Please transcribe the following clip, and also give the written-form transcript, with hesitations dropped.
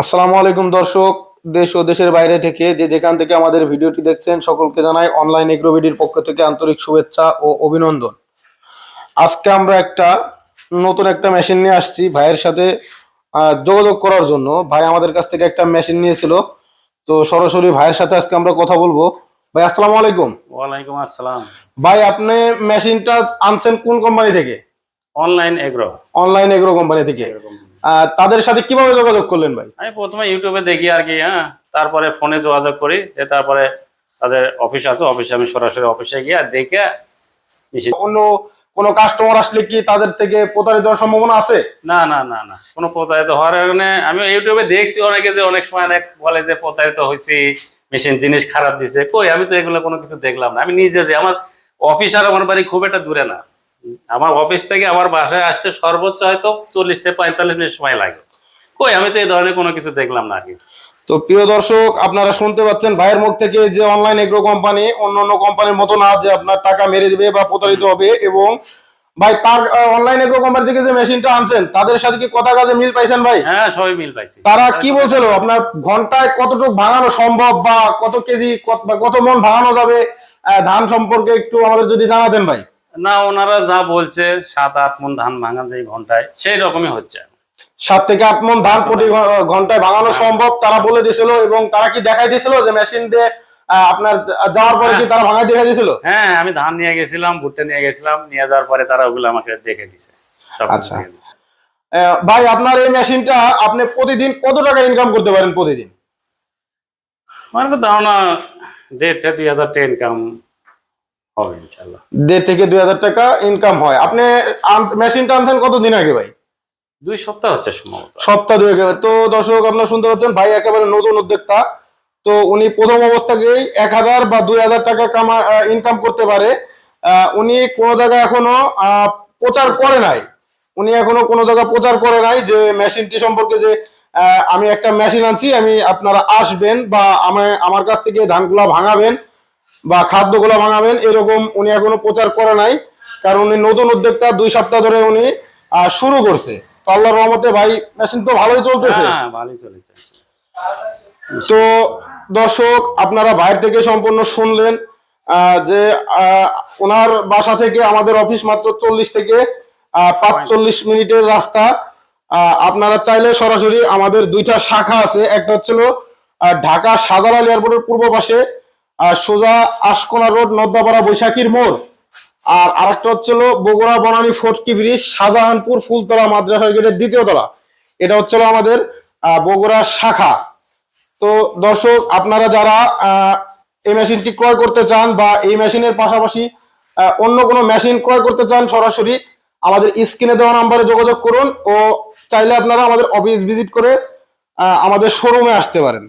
আসসালামু আলাইকুম দর্শক, দেশ ও দেশের বাইরে থেকে যে যেখান থেকে আমাদের ভিডিওটি দেখছেন সকলকে জানাই অনলাইন এগ্রোভিডির পক্ষ থেকে আন্তরিক শুভেচ্ছা ও অভিনন্দন। আজকে আমরা নতুন একটা মেশিন নিয়ে আসছি ভাইয়ের সাথে যোগাযোগ করার জন্য। ভাই আমাদের কাছ থেকে একটা মেশিন নিয়েছিল, তো সরাসরি ভাইয়ের সাথে আজকে আমরা কথা বলবো। ভাই আসসালামু আলাইকুম। ওয়ালাইকুম আসসালাম। ভাই আপনি মেশিনটা আনছেন কোন কোম্পানি থেকে? অনলাইন এগ্রো কোম্পানি থেকে। তাদের সাথে কিভাবে যোগাযোগ করলেন ভাই? আমি প্রথমে ইউটিউবে দেখি আর কি, তারপরে ফোনে যোগাযোগ করি, তারপরে তাদের অফিস আছে, অফিসে আমি সরাসরি অফিসে গিয়ে দেখে। অন্য কোন কাস্টমার আসলে কি তাদের থেকে প্রতারিত হওয়ার সম্ভাবনা আছে? না না না না, কোনো প্রতারিত হওয়ার কারণে আমি ইউটিউবে দেখছি অনেকে যে অনেক সময় অনেক বলে যে প্রতারিত হয়েছি, মেশিন জিনিস খারাপ দিছে। কই, আমি তো এগুলো কোনো কিছু দেখলাম না। আমি নিজে যে আমার অফিস আর আমার বাড়ি খুব একটা দূরে না, আমার অফিস থেকে আমার বাসায় আসতে সর্বোচ্চ হয়তো 40 থেকে 45 মিনিট সময় লাগে। কই, আমি তো এই ধরনের কোনো কিছু দেখলাম না আর কি। তো প্রিয় দর্শক, আপনারা শুনতে পাচ্ছেন ভাইয়ের মুখ থেকে যে অনলাইন এগ্রো কোম্পানি অন্যান্য কোম্পানির মতো না যে আপনার টাকা মেরে দিবে বা প্রতারিত হবে। এবং ভাই তার অনলাইন এগ্রো কোম্পানি থেকে যে মেশিনটা আনছেন তাদের সাথে কি কথা কাজে মিল পাইছেন ভাই? হ্যাঁ, সবাই মিল পাইছি। তারা কি বলছিল আপনার ঘন্টায় কতটুকু ভাঙানো সম্ভব বা কত কেজি কত মন ভাঙানো যাবে ধান সম্পর্কে একটু আমাদের যদি জানাতেন ভাই। না, ওনারা যা বলছে 7-8 মণ ধান ভাঙা যায় ঘন্টায়, সেই রকমই হচ্ছে। 7 থেকে 8 মণ ধান প্রতি ঘন্টায় ভাঙানো সম্ভব তারা বলে দিয়েছিল। এবং তারা কি দেখাই দিয়েছিল যে মেশিন দিয়ে আপনার যাওয়ার পরে কি তারা ভাঙাই দেখাই দিয়েছিল? হ্যাঁ, আমি ধান নিয়ে গেছিলাম, ভুট্টা নিয়ে গেছিলাম, নিয়ে যাওয়ার পরে তারা ওগুলো আমাকে দেখে দিছে। আচ্ছা ভাই, আপনার এই মেশিনটা আপনি প্রতিদিন কত টাকা ইনকাম করতে পারেন প্রতিদিন? আমার তো ধারণা 1.5 থেকে 2,000 টাকা ইনকাম হবে ইনশাআল্লাহ। 1.5 থেকে 2,000 টাকা ইনকাম হয়। আপনি মেশিনটা আনছেন কতদিন আগে ভাই? 2 সপ্তাহ হচ্ছে সম্ভবত। সপ্তাহ 2 আগে। তো দর্শক, আপনারা শুনতে পাচ্ছেন ভাই একেবারে নতুন উদ্যোক্তা। তো উনি প্রথম অবস্থাতেই 1,000 বা 2,000 টাকা ইনকাম করতে পারে। উনি কোনো জায়গায় এখনো প্রচার করে নাই। উনি এখনো কোনো জায়গায় প্রচার করে নাই যে মেশিনটি সম্পর্কে যে আমি একটা মেশিন আনছি, আমি আপনারা আসবেন বা আমার কাছ থেকে ধানগুলা ভাঙাবেন বা খাদ্যগুলা ভাঙাবেন, এরকম উনি এখনো প্রচার করে নাই। কারণ উনি নতুন উদ্যোক্তা, 2 সপ্তাহ ধরে উনি শুরু করছে। তো আল্লাহর রহমতে ভাই মেশিন তো ভালোই চলতেছে। হ্যাঁ, ভালোই চলেছে। তো দর্শক, আপনারা ভাইয়ের থেকে সম্পূর্ণ শুনলেন যে ওনার বাসা থেকে আমাদের অফিস মাত্র 40 থেকে 45 মিনিটের রাস্তা। আপনারা চাইলে সরাসরি আমাদের 2টা শাখা আছে। একটা হচ্ছিল ঢাকা শাহজালাল এয়ারপোর্টের পূর্ব পাশে সোজা আশকোনা রোড, নদ্দাপাড়া, বৈশাখীর মোড়। আর আরেকটা হচ্ছিল বগুড়া বনানী ফটকি ব্রিজ, শাহজাহানপুর ফুলতলা মাদ্রাসার গেটের 2য় তলা। এটা হচ্ছিল আমাদের বগুড়া শাখা। তো দর্শক, আপনারা যারা এই মেশিনটি ক্রয় করতে চান বা এই মেশিনের পাশাপাশি অন্য কোনো মেশিন ক্রয় করতে চান, সরাসরি আমাদের স্ক্রিনে দেওয়া নাম্বারে যোগাযোগ করুন। ও চাইলে আপনারা আমাদের অফিস ভিজিট করে আমাদের শোরুমে আসতে পারেন।